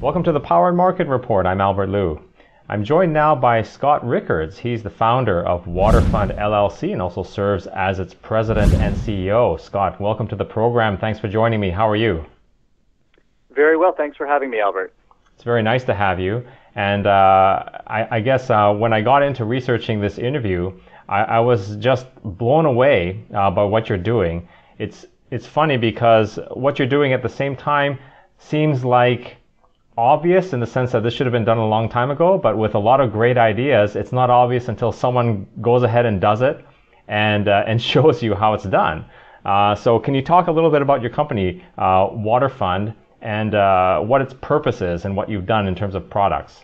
Welcome to the Power and Market Report. I'm Albert Liu. I'm joined now by Scott Rickards. He's the founder of Waterfund LLC and also serves as its president and CEO. Scott, welcome to the program. Thanks for joining me. How are you? Very well. Thanks for having me, Albert. It's very nice to have you. And I guess when I got into researching this interview, I was just blown away by what you're doing. It's funny because what you're doing at the same time seems like obvious in the sense that this should have been done a long time ago, but with a lot of great ideas, it's not obvious until someone goes ahead and does it and shows you how it's done. So can you talk a little bit about your company, Waterfund, and what its purpose is and what you've done in terms of products?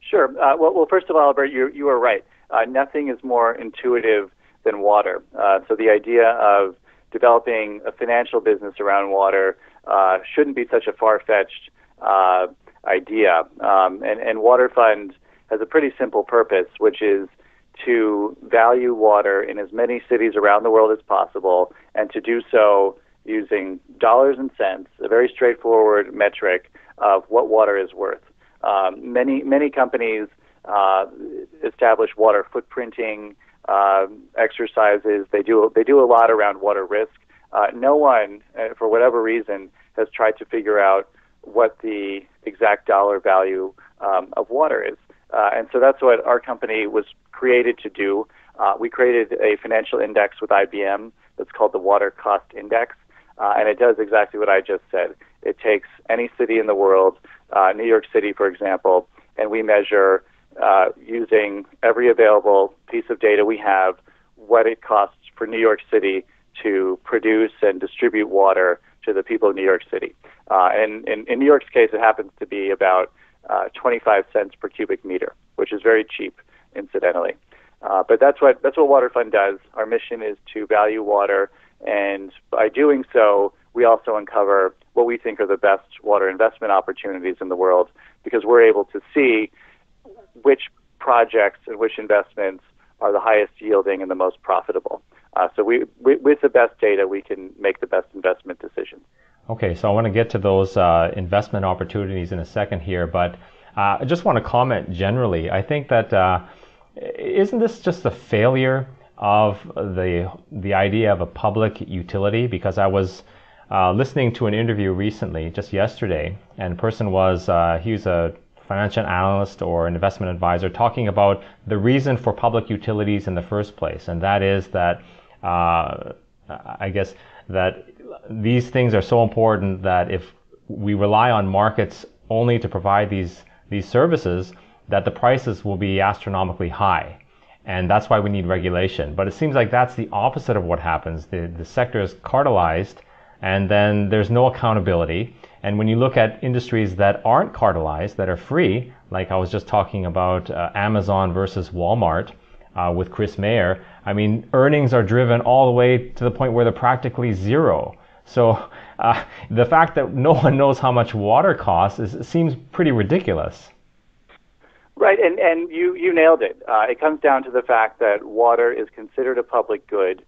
Sure. Well, first of all, Albert, you are right. Nothing is more intuitive than water. So the idea of developing a financial business around water shouldn't be such a far-fetched idea. And Waterfund has a pretty simple purpose, which is to value water in as many cities around the world as possible, and to do so using dollars and cents, a very straightforward metric of what water is worth. Many companies establish water footprinting exercises. They do a lot around water risk. No one, for whatever reason, has tried to figure out what the exact dollar value of water is. And so that's what our company was created to do. We created a financial index with IBM that's called the Water Cost Index, and it does exactly what I just said. It takes any city in the world, New York City, for example, and we measure using every available piece of data we have what it costs for New York City to produce and distribute water to the people of New York City. And in New York's case, it happens to be about 25 cents per cubic meter, which is very cheap, incidentally. But that's what Waterfund does. Our mission is to value water, and by doing so, we also uncover what we think are the best water investment opportunities in the world, because we're able to see which projects and which investments are the highest yielding and the most profitable. So with the best data, we can make the best investment decisions. Okay, so I want to get to those investment opportunities in a second here, but I just want to comment generally. I think that isn't this just a failure of the idea of a public utility? Because I was listening to an interview recently, just yesterday, and the person was, he was a financial analyst or an investment advisor talking about the reason for public utilities in the first place, and that is that I guess that these things are so important that if we rely on markets only to provide these services, that the prices will be astronomically high. And that's why we need regulation. But it seems like that's the opposite of what happens. The sector is cartelized, and then there's no accountability. And when you look at industries that aren't cartelized, that are free, like I was just talking about Amazon versus Walmart with Chris Mayer, I mean, earnings are driven all the way to the point where they're practically zero. So the fact that no one knows how much water costs seems pretty ridiculous. Right, and you nailed it. It comes down to the fact that water is considered a public good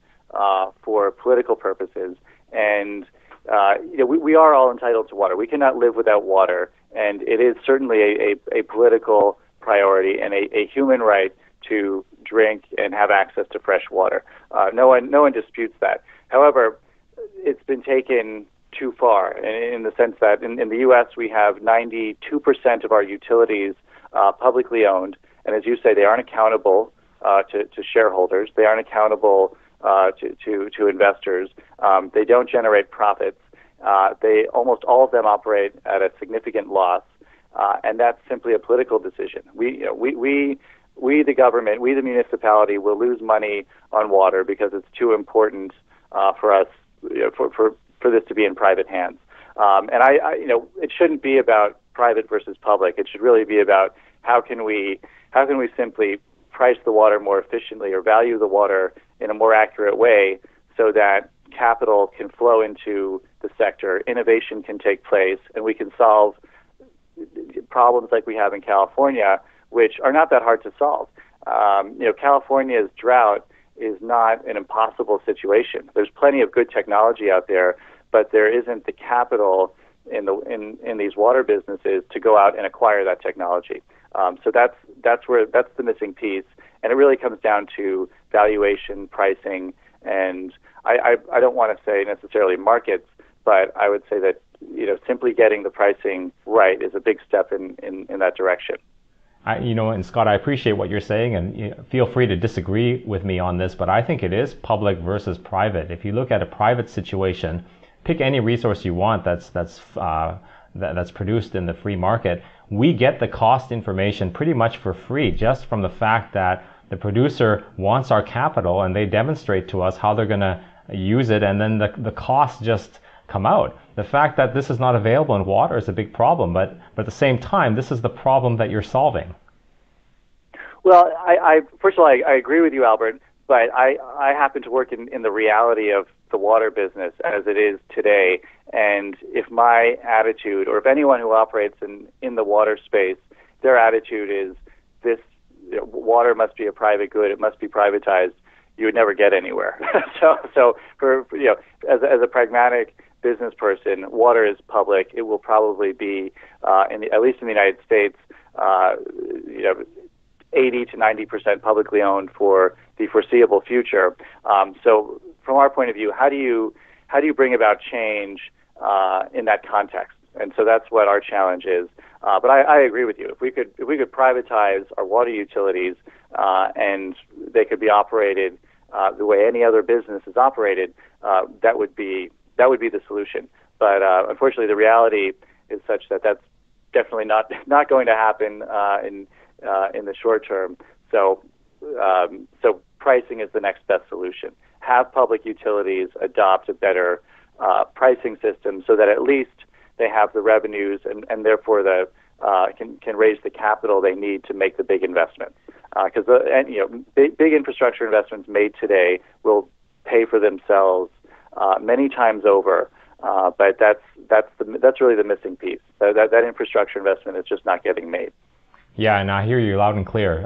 for political purposes, and we are all entitled to water. We cannot live without water, and it is certainly a political priority and a human right to drink and have access to fresh water. No one disputes that. However, it's been taken too far in the sense that in the U.S. we have 92% of our utilities publicly owned, and as you say, they aren't accountable to shareholders. They aren't accountable to investors. They don't generate profits. Almost all of them operate at a significant loss, and that's simply a political decision. We the government, we the municipality, will lose money on water because it's too important for us for this to be in private hands. And it shouldn't be about private versus public. It should really be about how can we simply price the water more efficiently or value the water in a more accurate way so that capital can flow into the sector, innovation can take place, and we can solve problems like we have in California, which are not that hard to solve. California's drought is not an impossible situation. There's plenty of good technology out there, but there isn't the capital in these water businesses to go out and acquire that technology. So that's the missing piece, and it really comes down to valuation, pricing, and I don't want to say necessarily markets, but I would say that simply getting the pricing right is a big step in that direction. And Scott, I appreciate what you're saying, and feel free to disagree with me on this, but I think it is public versus private. If you look at a private situation, pick any resource you want that's produced in the free market. We get the cost information pretty much for free, just from the fact that the producer wants our capital and they demonstrate to us how they're going to use it, and then the costs just come out. The fact that this is not available in water is a big problem, but at the same time, this is the problem that you're solving. Well, first of all, I agree with you, Albert, but I happen to work in the reality of the water business as it is today. And if my attitude, or if anyone who operates in the water space, their attitude is this, water must be a private good, it must be privatized, you would never get anywhere. So for as a pragmatic business person, water is public. It will probably be, at least in the United States, 80 to 90% publicly owned for the foreseeable future. So from our point of view, how do you bring about change in that context? And so that's what our challenge is. But I agree with you. If we could privatize our water utilities and they could be operated the way any other business is operated, that would be the solution. But unfortunately, the reality is such that that's definitely not going to happen in the short term. So pricing is the next best solution. Have public utilities adopt a better pricing system so that at least they have the revenues and therefore can raise the capital they need to make the big investments. Because big infrastructure investments made today will pay for themselves many times over. But that's really the missing piece. That infrastructure investment is just not getting made. Yeah, and I hear you loud and clear.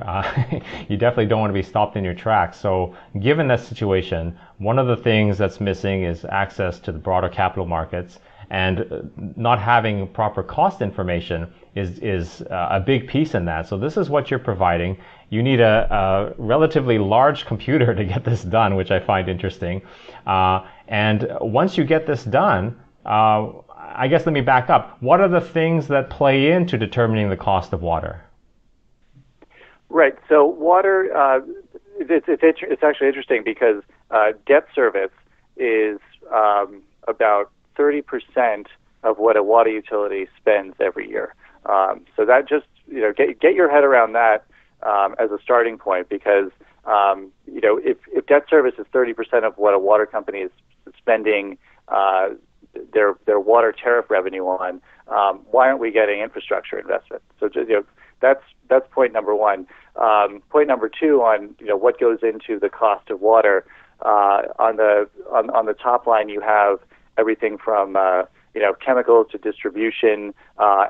You definitely don't want to be stopped in your tracks. So given that situation, one of the things that's missing is access to the broader capital markets, and not having proper cost information is a big piece in that. So this is what you're providing. You need a relatively large computer to get this done, which I find interesting. And once you get this done, I guess let me back up. What are the things that play into determining the cost of water? Right. So water, it's actually interesting because debt service is about 30% of what a water utility spends every year. So that just get your head around that as a starting point, because if debt service is 30% of what a water company is spending their water tariff revenue on, why aren't we getting infrastructure investment? So just that's point number one. Point number two on what goes into the cost of water. On the top line, you have everything from chemicals to distribution.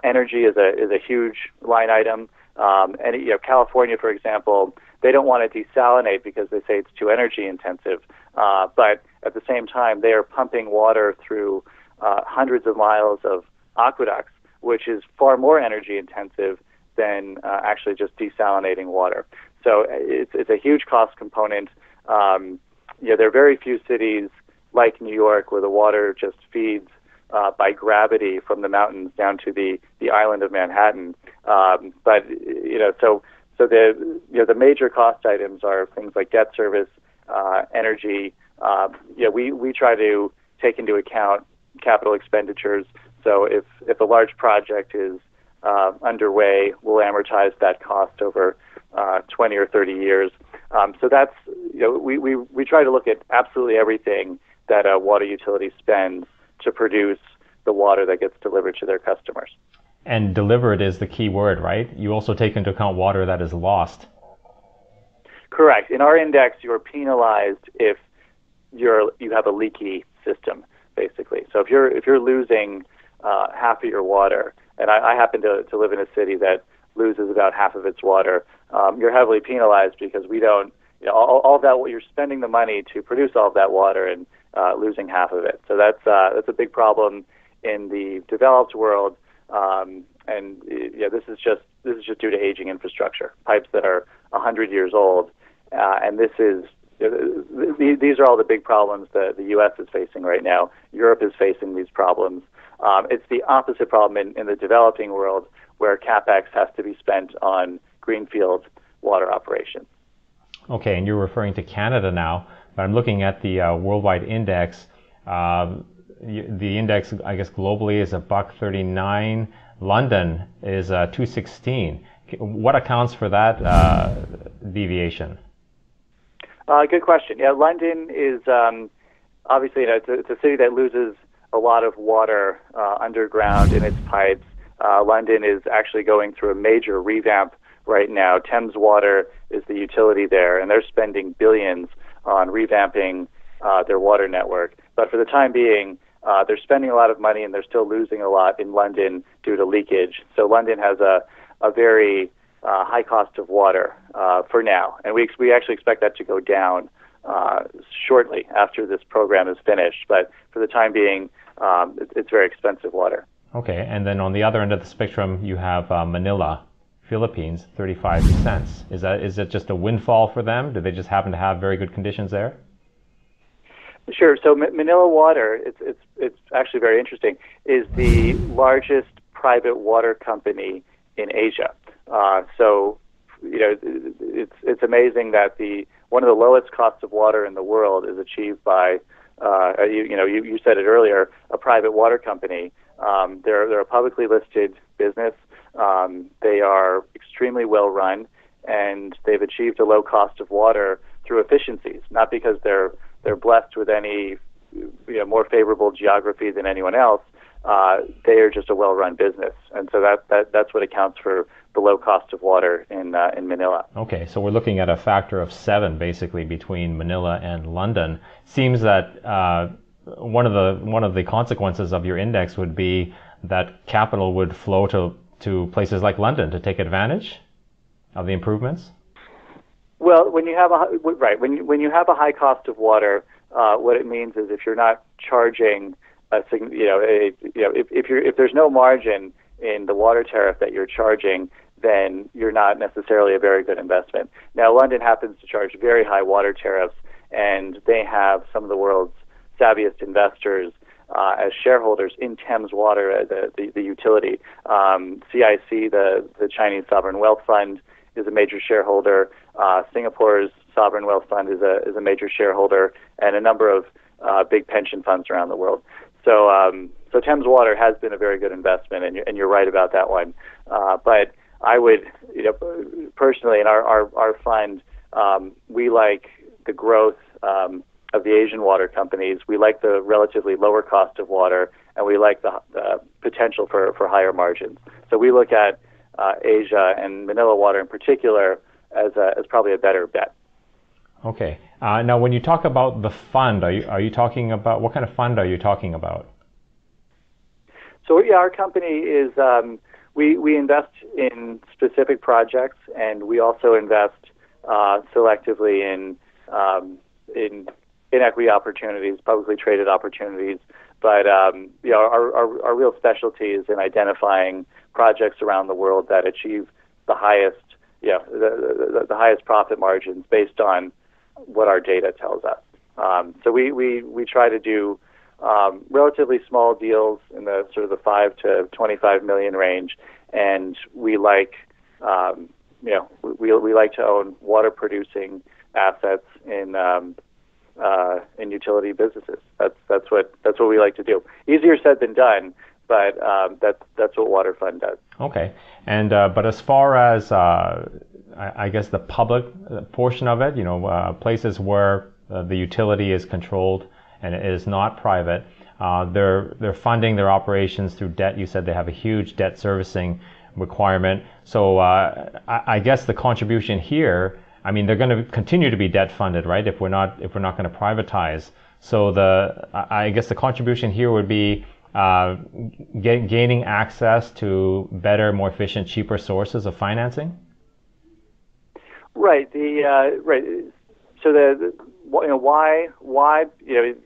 Energy is a huge line item. And California, for example, they don't want to desalinate because they say it's too energy intensive. But at the same time, they are pumping water through hundreds of miles of aqueducts, which is far more energy intensive than actually just desalinating water. So it's a huge cost component. There are very few cities like New York where the water just feeds by gravity from the mountains down to the island of Manhattan. But the major cost items are things like debt service, energy. We try to take into account capital expenditures. So if a large project is underway, we'll amortize that cost over 20 or 30 years. So that's we try to look at absolutely everything that a water utility spends to produce the water that gets delivered to their customers. And delivered is the key word, right? You also take into account water that is lost. Correct. In our index, you're penalized if you have a leaky system, basically. So if you're losing half of your water, and I happen to live in a city that loses about half of its water, you're heavily penalized because we don't, all of that, you're spending the money to produce all of that water and losing half of it. So that's a big problem in the developed world, and this is just due to aging infrastructure, pipes that are 100 years old, and these are all the big problems that the U.S. is facing right now. Europe is facing these problems. It's the opposite problem in the developing world, where CapEx has to be spent on greenfield water operations. Okay, and you're referring to Canada now, but I'm looking at the worldwide index. The index, I guess, globally is $139. London is 216. What accounts for that deviation? Good question. Yeah, London is obviously it's a city that loses a lot of water underground in its pipes. London is actually going through a major revamp right now. Thames Water is the utility there, and they're spending billions on revamping their water network. But for the time being, they're spending a lot of money, and they're still losing a lot in London due to leakage. So London has a very high cost of water for now, and we actually expect that to go down shortly after this program is finished. But for the time being, it's very expensive water. Okay, and then on the other end of the spectrum, you have Manila, Philippines, 35 cents. Is it just a windfall for them? Do they just happen to have very good conditions there? Sure. So Manila Water, it's actually very interesting, is the largest private water company in Asia. So it's amazing that one of the lowest costs of water in the world is achieved by you said it earlier, a private water company. They're a publicly listed business. They are extremely well run, and they've achieved a low cost of water through efficiencies, not because they're blessed with any more favorable geography than anyone else. They are just a well-run business, and so that's what accounts for the low cost of water in Manila. Okay, so we're looking at a factor of 7 basically between Manila and London. Seems that one of the consequences of your index would be that capital would flow to places like London to take advantage of the improvements. Well, when you have when you have a high cost of water, what it means is if you're not charging if there's no margin in the water tariff that you're charging, then you're not necessarily a very good investment. Now, London happens to charge very high water tariffs, and they have some of the world's savviest investors as shareholders in Thames Water, the utility. CIC, the Chinese Sovereign Wealth Fund, is a major shareholder. Singapore's Sovereign Wealth Fund is a major shareholder, and a number of big pension funds around the world. So Thames Water has been a very good investment, and you're right about that one. But I would, personally, in our fund, we like the growth of the Asian water companies. We like the relatively lower cost of water, and we like the potential for higher margins. So we look at Asia and Manila Water in particular as probably a better bet. Okay. Now, when you talk about the fund, are you talking about what kind of fund are you talking about? So yeah, our company is we invest in specific projects, and we also invest selectively in equity opportunities, publicly traded opportunities. But our real specialty is in identifying projects around the world that achieve the highest the highest profit margins based on what our data tells us. So we try to do relatively small deals in the sort of the 5 to 25 million range, and we like we like to own water producing assets in utility businesses. That's what we like to do. Easier said than done, but that's what Waterfund does. Okay, and but as far as I guess the public portion of it, places where the utility is controlled and it is not private, they're funding their operations through debt. You said they have a huge debt servicing requirement. So I guess the contribution here, I mean, they're going to continue to be debt funded, right? If we're not going to privatize. So I guess the contribution here would be gaining access to better, more efficient, cheaper sources of financing. Right. Right. So why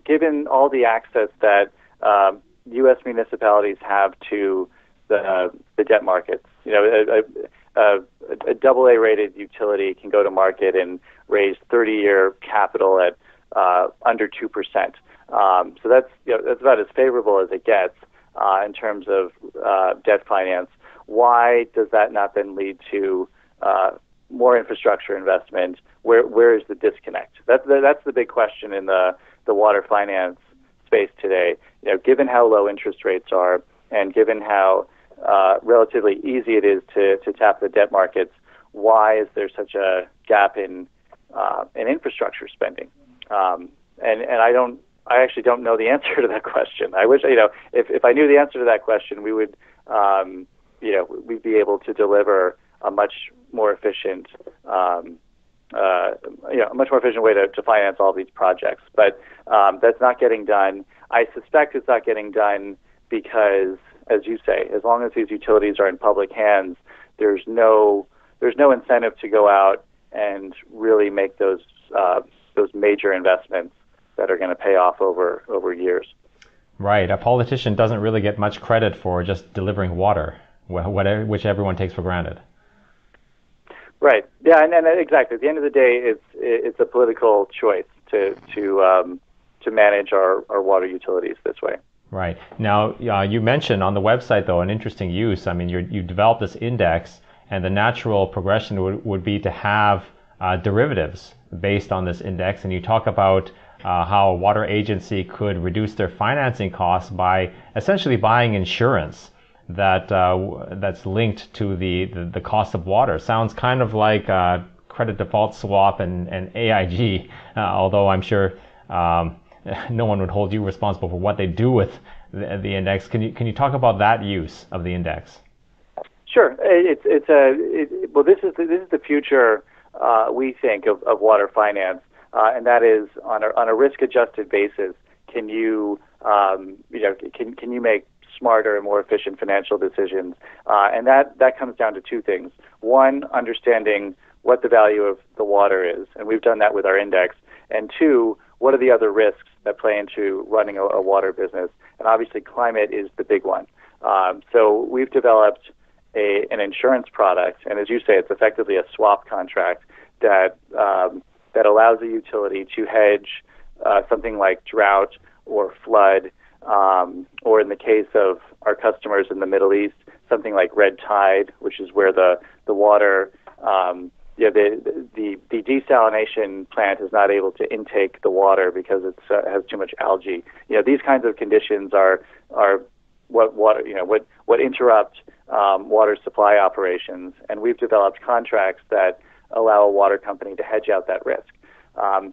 given all the access that U.S. municipalities have to the debt markets. You know, a double A rated utility can go to market and raise 30-year capital at under 2%. So that's about as favorable as it gets in terms of debt finance. Why does that not then lead to more infrastructure investment? Where is the disconnect? That's the big question in the water finance space today. You know, given how low interest rates are, and given how relatively easy it is to tap the debt markets, why is there such a gap in infrastructure spending? And I actually don't know the answer to that question. I wish, if I knew the answer to that question, we would, we'd be able to deliver a much more efficient, a much more efficient way to finance all these projects. But that's not getting done. I suspect it's not getting done because, as you say, as long as these utilities are in public hands, there's no incentive to go out and really make those major investments that are going to pay off over years. Right. A politician doesn't really get much credit for just delivering water, which everyone takes for granted. Right. Yeah. And exactly. At the end of the day, it's a political choice to manage our water utilities this way. Right. Now, you mentioned on the website, though, an interesting use. I mean, you developed this index, and the natural progression would be to have derivatives based on this index. And you talk about how a water agency could reduce their financing costs by essentially buying insurance that's linked to the cost of water. Sounds kind of like credit default swap and AIG, although I'm sure no one would hold you responsible for what they do with the index. Can you talk about that use of the index? Sure. This is the future we think of water finance, and that is on a risk-adjusted basis. Can you can you make smarter and more efficient financial decisions? And that comes down to two things. One, understanding what the value of the water is, and we've done that with our index. And two, what are the other risks that play into running a water business? And obviously, climate is the big one. So we've developed an insurance product, and as you say, it's effectively a swap contract that allows a utility to hedge something like drought or flood, or in the case of our customers in the Middle East, something like red tide, which is where the water, the desalination plant is not able to intake the water because it has too much algae. These kinds of conditions are what interrupt water supply operations, and we've developed contracts that allow a water company to hedge out that risk.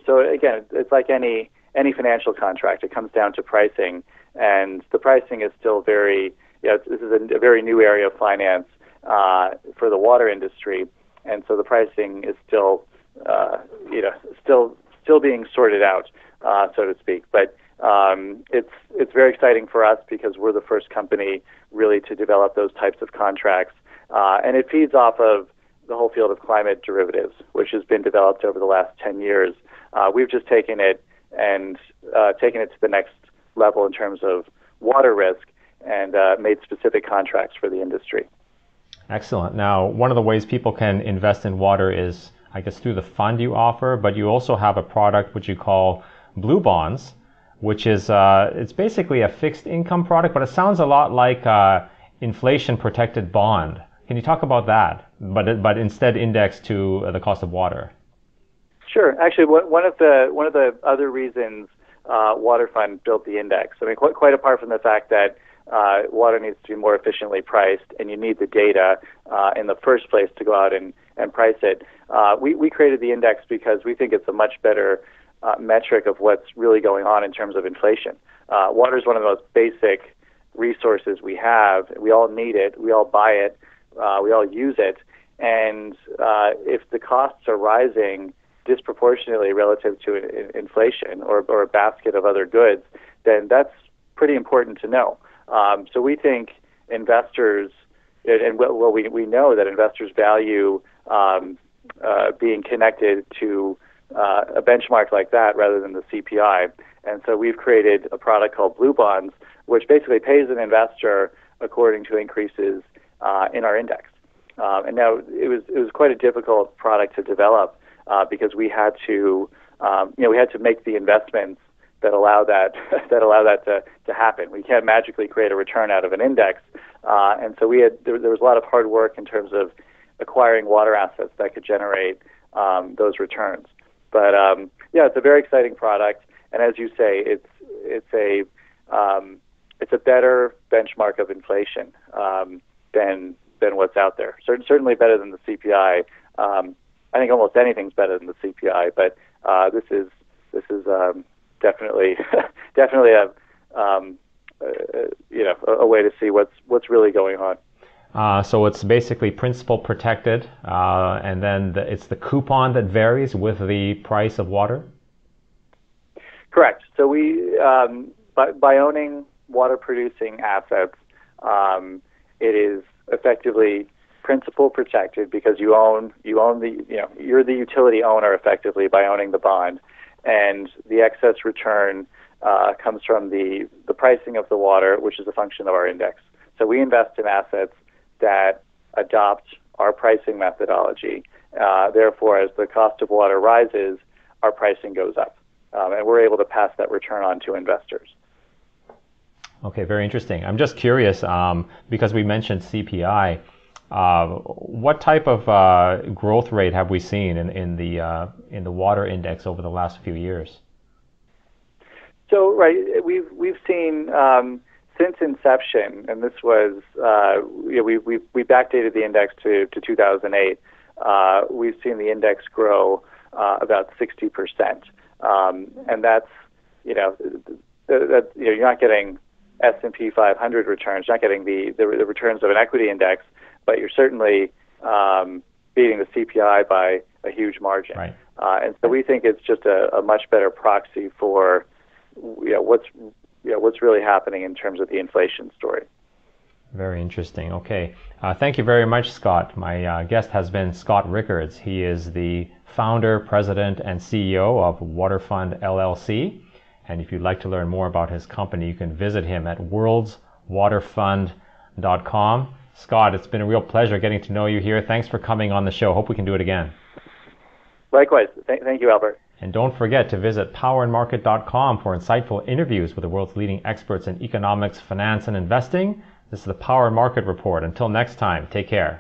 So again, it's like any financial contract. It comes down to pricing, and the pricing is still very, this is a very new area of finance for the water industry, and so the pricing is still, still being sorted out, so to speak. But it's very exciting for us because we're the first company really to develop those types of contracts, and it feeds off of the whole field of climate derivatives, which has been developed over the last 10 years. We've just taken it and taken it to the next level in terms of water risk and made specific contracts for the industry. Excellent. Now, one of the ways people can invest in water is, I guess, through the fund you offer, but you also have a product which you call Blue Bonds, which is it's basically a fixed income product, but it sounds a lot like inflation protected bond. Can you talk about that, but instead indexed to the cost of water? Sure. Actually, one of the other reasons Waterfund built the index, I mean, quite apart from the fact that water needs to be more efficiently priced, and you need the data in the first place to go out and price it. We created the index because we think it's a much better metric of what's really going on in terms of inflation. Water is one of the most basic resources we have. We all need it. We all buy it. We all use it. And if the costs are rising disproportionately relative to inflation or a basket of other goods, then that's pretty important to know. So we think investors, and we know that investors value being connected to a benchmark like that rather than the CPI. And so we've created a product called Blue Bonds, which basically pays an investor according to increases in our index. And now it was quite a difficult product to develop because we had to make the investments that allow that to happen. We can't magically create a return out of an index, and so there was a lot of hard work in terms of acquiring water assets that could generate those returns. But it's a very exciting product, and as you say, it's a better benchmark of inflation than what's out there. Certainly better than the CPI. I think almost anything's better than the CPI, but this is definitely a way to see what's really going on. So it's basically principal protected, and then it's the coupon that varies with the price of water? Correct. So we, by owning water producing assets, it is effectively principal protected because you're the utility owner effectively by owning the bond, and the excess return comes from the pricing of the water, which is a function of our index. So we invest in assets that adopt our pricing methodology. Therefore, as the cost of water rises, our pricing goes up, and we're able to pass that return on to investors. Okay, very interesting. I'm just curious, because we mentioned CPI, what type of growth rate have we seen in the water index over the last few years? So, right, we've seen since inception, and this was we backdated the index to 2008. We've seen the index grow about 60%, and that's you're not getting S&P 500 returns, not getting the returns of an equity index, but you're certainly beating the CPI by a huge margin. Right. And so we think it's just a much better proxy for what's really happening in terms of the inflation story. Very interesting. Okay. Thank you very much, Scott. My guest has been Scott Rickards. He is the founder, president, and CEO of Waterfund LLC. And if you'd like to learn more about his company, you can visit him at worldswaterfund.com. Scott, it's been a real pleasure getting to know you here. Thanks for coming on the show. Hope we can do it again. Likewise. Thank you, Albert. And don't forget to visit powerandmarket.com for insightful interviews with the world's leading experts in economics, finance, and investing. This is the Power and Market Report. Until next time, take care.